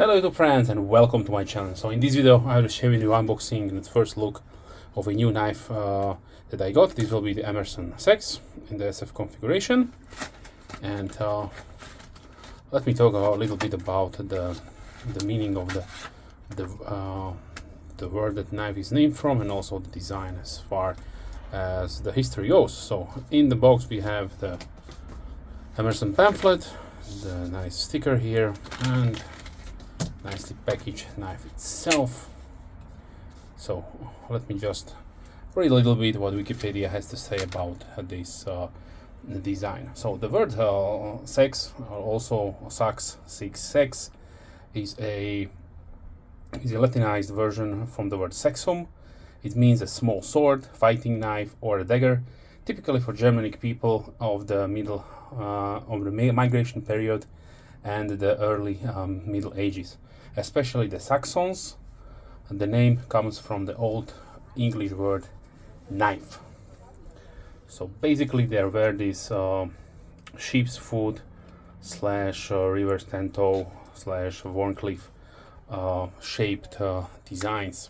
Hello YouTube friends and welcome to my channel. So in this video I will share with you unboxing and first look of a new knife that I got. This will be the Emerson Seax in the SF configuration, and let me talk a little bit about the meaning of the word that knife is named from, and also the design as far as the history goes. So in the box we have the Emerson pamphlet, the nice sticker here, and nicely packaged knife itself. So let me just read a little bit what Wikipedia has to say about this design. So the word sex, also sax, sex, is a Latinized version from the word sexum. It means a small sword, fighting knife, or a dagger, typically for Germanic people of the migration period and the early Middle Ages, especially the Saxons. The name comes from the Old English word knife. So basically there were these sheep's foot / river stand toe / wharnclife shaped designs.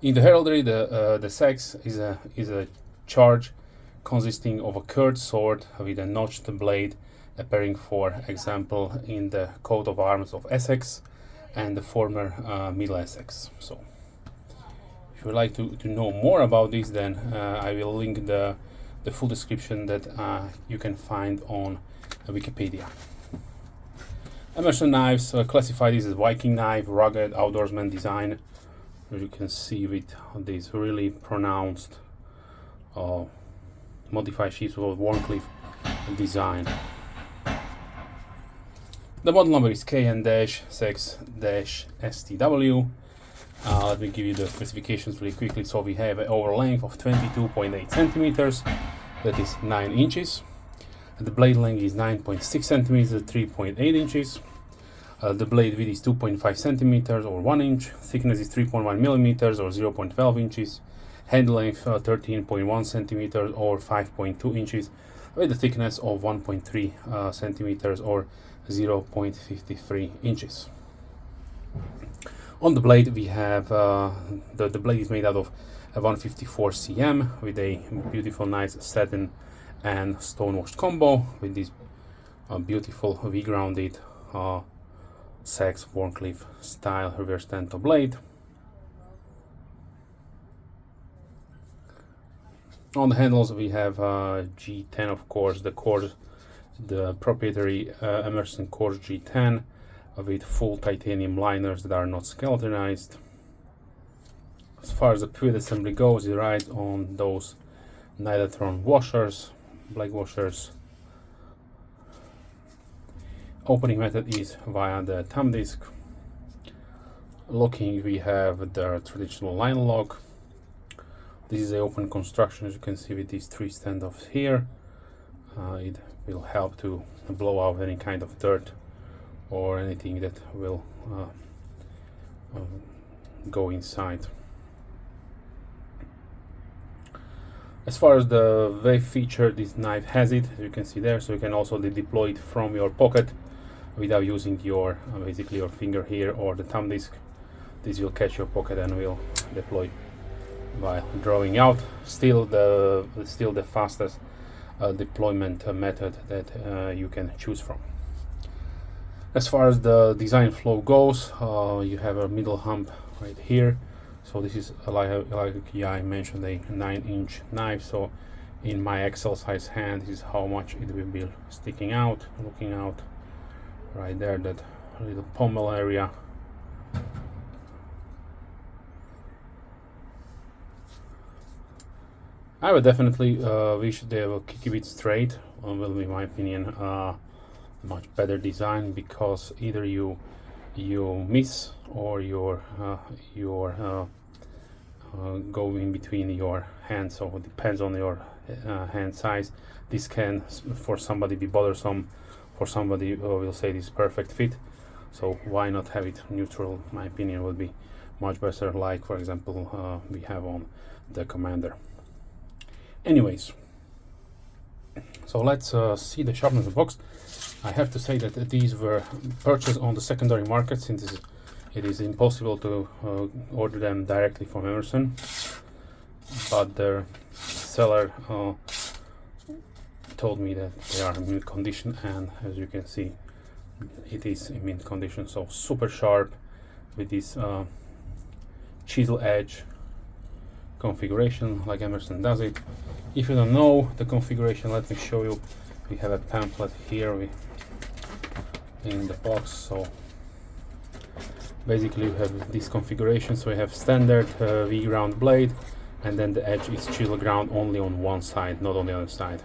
In the heraldry, the seax is a charge consisting of a curved sword with a notched blade, appearing, for example, in the coat of arms of Essex and the former Middle Essex. So if you would like to know more about this, then I will link the full description that you can find on Wikipedia. Emerson knives classify this as Viking knife, rugged outdoorsman design, as you can see with this really pronounced modified sheaths of wharnclife design. The model number is KN-SEAX-STW. Let me give you the specifications really quickly. So we have an over length of 22.8 centimeters, that is 9 inches. The blade length is 9.6 centimeters, 3.8 inches. The blade width is 2.5 centimeters or 1 inch. Thickness is 3.1 millimeters or 0.12 inches. Hand length 13.1 centimeters or 5.2 inches, with a thickness of 1.3 centimeters or 0.53 inches. On the blade we have the blade is made out of a 154 cm with a beautiful nice satin and stonewash combo with this beautiful V-grounded Seax wharncliffe style reverse stand toe blade. On the handles we have G10, of course, the proprietary Emerson Coarse G10 with full titanium liners that are not skeletonized. As far as the pivot assembly goes, it rides on those Nylatron washers, black washers. Opening method is via the thumb disc. Locking, we have the traditional line lock. This is an open construction, as you can see with these 3 standoffs here. It will help to blow out any kind of dirt or anything that will go inside. As far as the wave feature, this knife has it, as you can see there, so you can also deploy it from your pocket without using your basically your finger here or the thumb disc. This will catch your pocket and will deploy while drawing out. Still the fastest deployment method that you can choose from. As far as the design flow goes, you have a middle hump right here. So this is like I mentioned, a 9-inch knife. So in my XL size hand, this is how much it will be sticking out, looking out right there, that little pommel area. I would definitely wish they will keep it straight. Will be, in my opinion, much better design, because either you miss or you're go in between your hands. So it depends on your hand size. This can for somebody be bothersome. For somebody will say this perfect fit. So why not have it neutral? My opinion would be much better, like for example we have on the Commander. Anyways, so let's see the sharpness of the box. I have to say that these were purchased on the secondary market, since it is impossible to order them directly from Emerson, but their seller told me that they are in mint condition, and as you can see, it is in mint condition. So super sharp with this chisel edge configuration like Emerson does it. If you don't know the configuration, let me show you. We have a pamphlet here in the box. So basically you have this configuration. So you have standard V ground blade, and then the edge is chisel ground only on one side, not on the other side.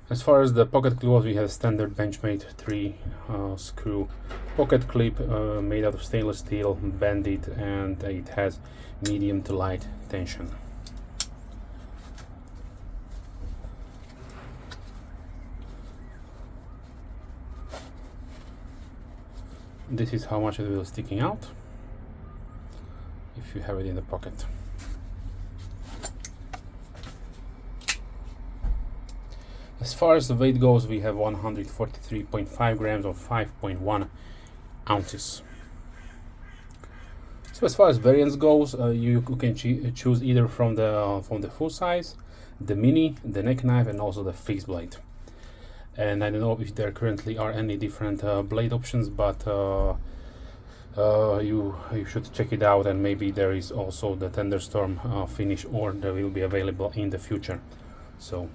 As far as the pocket goes, we have standard Benchmade 3 screw pocket clip made out of stainless steel, bended, and it has medium to light tension. This is how much it will sticking out if you have it in the pocket. As far as the weight goes, we have 143.5 grams or 5.1 ounces. So as far as variants goes, you can choose either from the full size, the mini, the neck knife, and also the fixed blade. And I don't know if there currently are any different blade options, but you should check it out, and maybe there is also the Thunderstorm finish, or there will be available in the future. So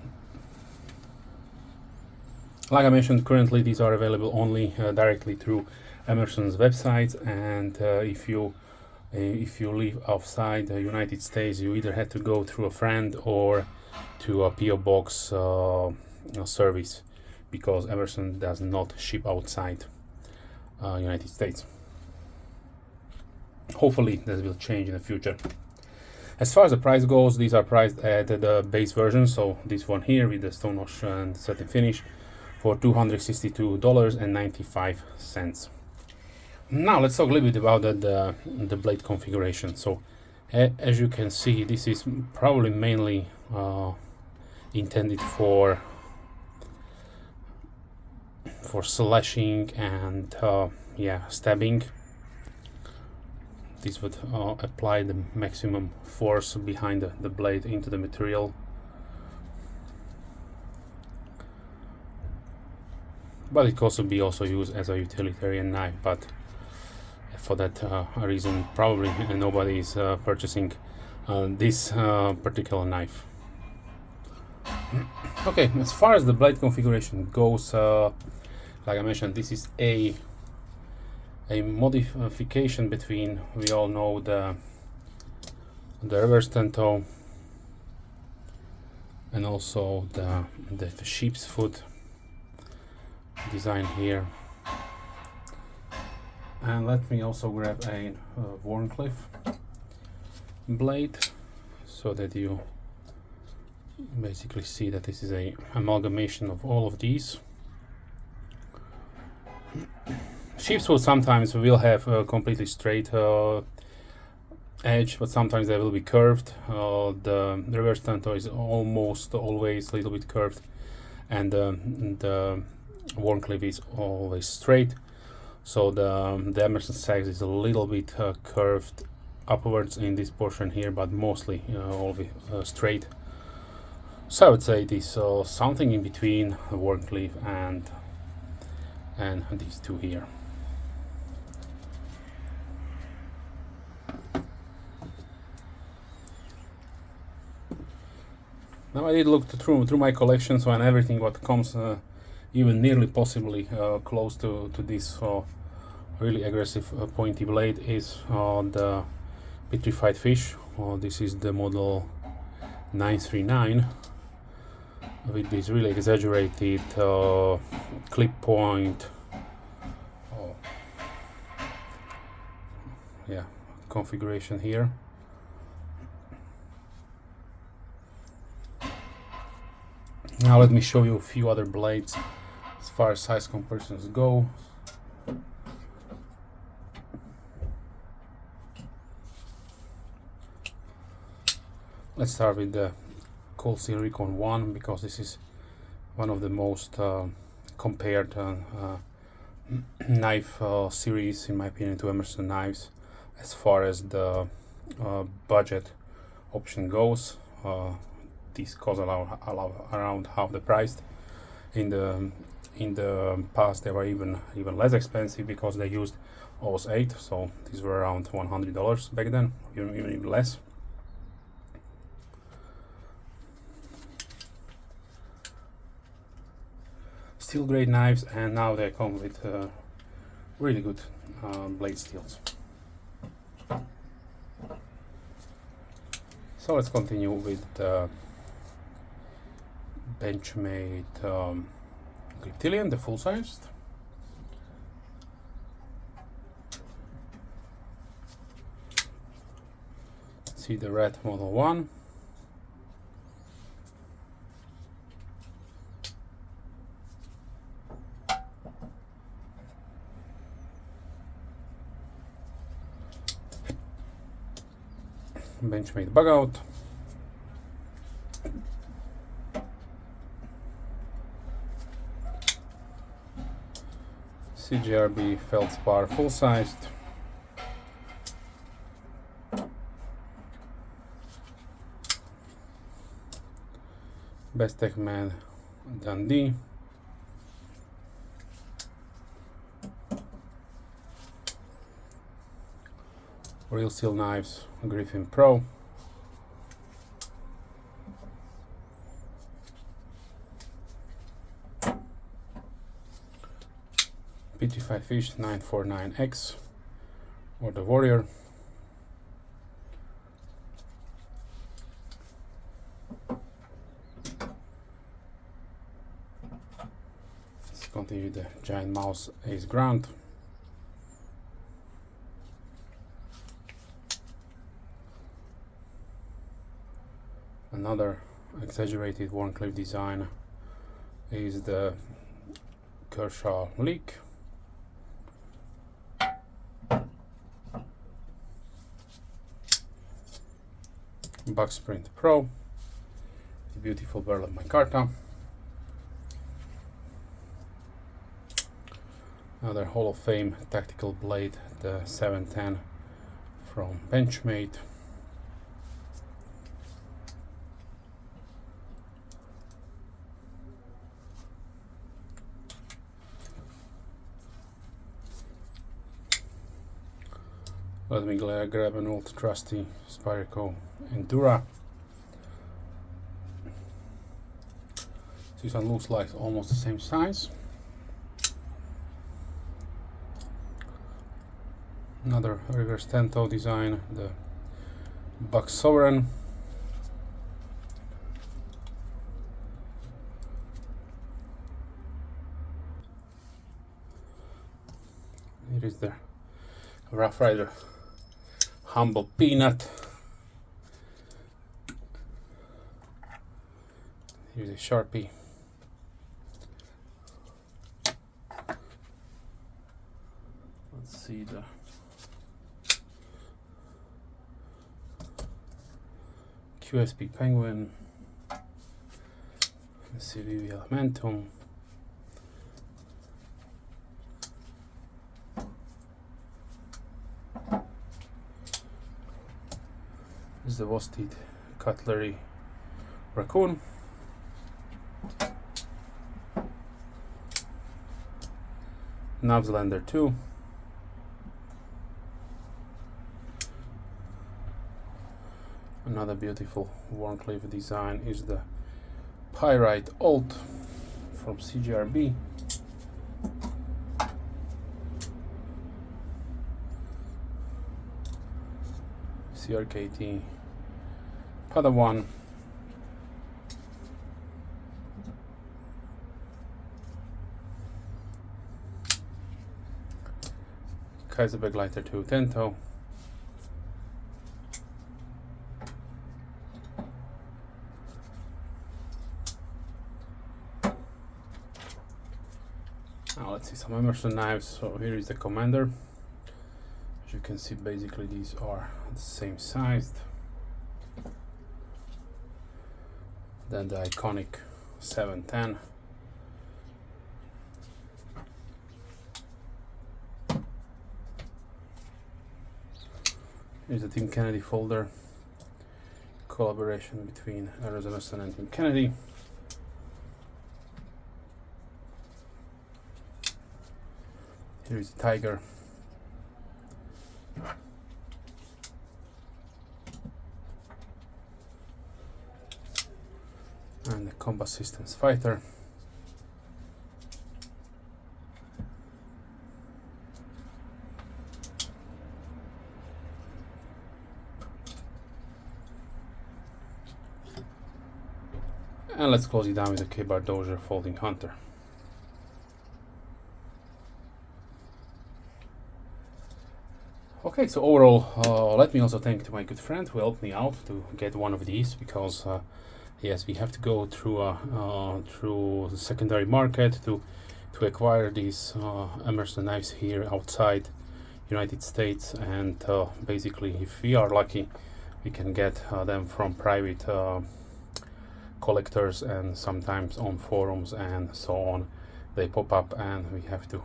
like I mentioned, currently these are available only directly through Emerson's website, and if you live outside the United States, you either have to go through a friend or to a PO box service, because Emerson does not ship outside United States. Hopefully this will change in the future. As far as the price goes, these are priced at the base version, so this one here with the Stonewash and Satin finish, for $262.95. Now let's talk a little bit about the blade configuration. So as you can see, this is probably mainly intended for slashing and stabbing. This would apply the maximum force behind the blade into the material. But it could also be used as a utilitarian knife, but for that reason probably nobody is purchasing this particular knife. Okay, as far as the blade configuration goes, like I mentioned, this is a modification between, we all know, the reverse tento and also the sheep's foot design here. And let me also grab a Wharnclife blade, so that you basically see that this is a amalgamation of all of these. Sheep's foot sometimes will have a completely straight edge, but sometimes they will be curved. The reverse tento is almost always a little bit curved, and the Wharnclife is always straight. So the Emerson Seax is a little bit curved upwards in this portion here, but mostly always straight. So I would say it is something in between the Wharnclife and these two here. Now I did look through my collection, so, and everything what comes even nearly possibly close to this really aggressive pointy blade is the petrified fish. This is the model 939 with this really exaggerated clip point configuration here. Now let me show you a few other blades as far as size comparisons go. Let's start with the Coarse Recon 1 because this is one of the most compared knife series, in my opinion, to Emerson knives as far as the budget option goes. These cost around half the price. In the past, they were even less expensive because they used OS 8, so these were around $100 back then, even less. Still great knives, and now they come with really good blade steels. So let's continue with the Benchmade Reptilian, the full-sized. See the red Model 1. Benchmade bug out. CGRB feldspar full-sized. Bestech Man Dundee. Real Steel Knives Griffin Pro. Petrified Fish 949X or the Warrior. Let's continue the Giant Mouse Ace Grant. Another exaggerated Wharnclife design is the Kershaw Leak. Bucksprint Pro, the beautiful barrel of micarta. Another Hall of Fame tactical blade, the 710 from Benchmade. Let me grab an old trusty Spyderco Endura. This one looks like almost the same size. Another reverse ten-toe design, the Buck Sovereign. Here is the Rough Rider Humble Peanut. Here's a Sharpie. Let's see the QSP Penguin. Let's see the Elementum. This is the Worsted Cutlery Raccoon. Navslander 2. Another beautiful Wharnclife design is the Pyrite Alt from CGRB. CRKT Padawan. Kaiserberg Lighter 2 10-toe. Now let's see some Emerson knives. So here is the Commander. As you can see, basically these are the same size. Then the iconic 710. Here's the Team Kennedy folder, collaboration between Emerson and Team Kennedy. Here is the Tiger. And the Combat Systems Fighter. And let's close it down with the K-Bar Dozier Folding Hunter. Okay, so overall, let me also thank to my good friend who helped me out to get one of these, because yes, we have to go through through the secondary market to acquire these Emerson knives here outside United States, and basically, if we are lucky, we can get them from private collectors, and sometimes on forums and so on. They pop up, and we have to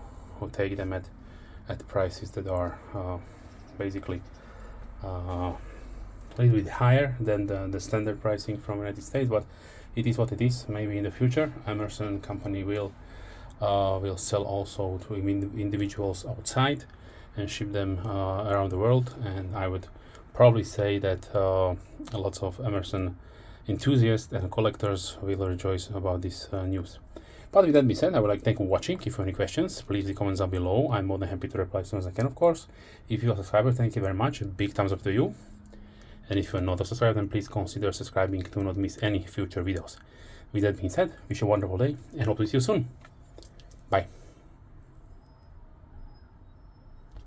take them at prices that are basically a little bit higher than the standard pricing from United States, but it is what it is. Maybe in the future Emerson company will sell also to individuals outside and ship them around the world, and I would probably say that lots of Emerson enthusiasts and collectors will rejoice about this news. But with that being said, I would like to thank you for watching. If you have any questions, please leave comments down below. I'm more than happy to reply as soon as I can, of course. If you are a subscriber, thank you very much. A big thumbs up to you. And if you're not a subscriber, then please consider subscribing to not miss any future videos. With that being said, wish you a wonderful day and hope to see you soon. Bye.